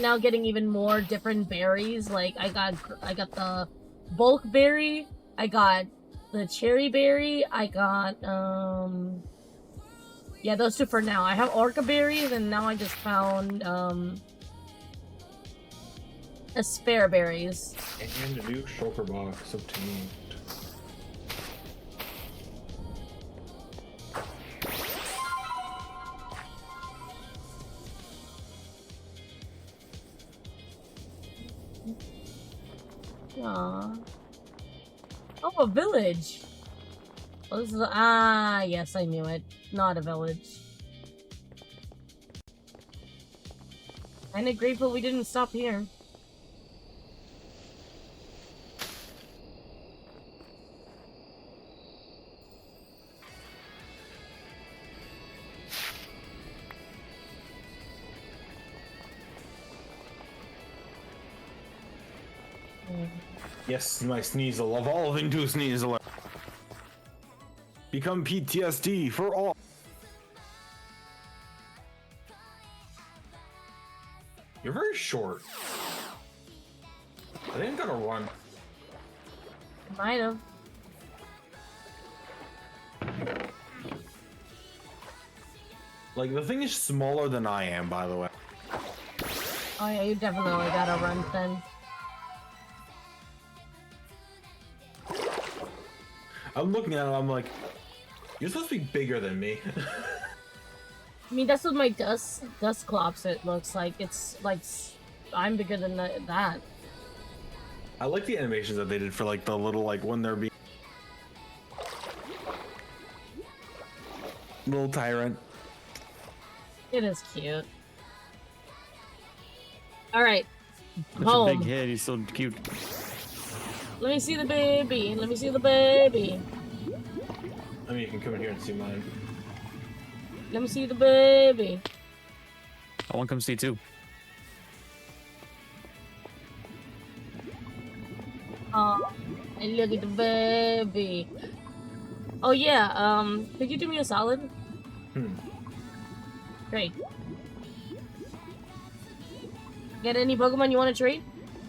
now getting even more different berries. Like I got the bulk berry, I got the cherry berry, I got yeah, those two for now. I have orca berries, and now I just found aspare berries. And a new shulker box obtained. Aww. Oh, a village. Oh, this is yes, I knew it. Not a village. Kinda grateful we didn't stop here. Yes, my Sneasel, evolving to Sneasel. Become PTSD for all. You're very short. I think I'm gonna run. Might have. Like, the thing is smaller than I am, by the way. Oh yeah, you definitely gotta run then. I'm looking at him, I'm like, you're supposed to be bigger than me. I mean, that's what my Dusclops it looks like. It's like I'm bigger than that. I like the animations that they did for like the little like when they're being little tyrant. It is cute. All right, Such a big head. He's so cute. Let me see the baby. Let me see the baby. I mean, you can come in here and see mine. Let me see the baby. I want to come see too. Oh, and look at the baby. Oh yeah, could you do me a solid? Great. Get any Pokemon you want to trade?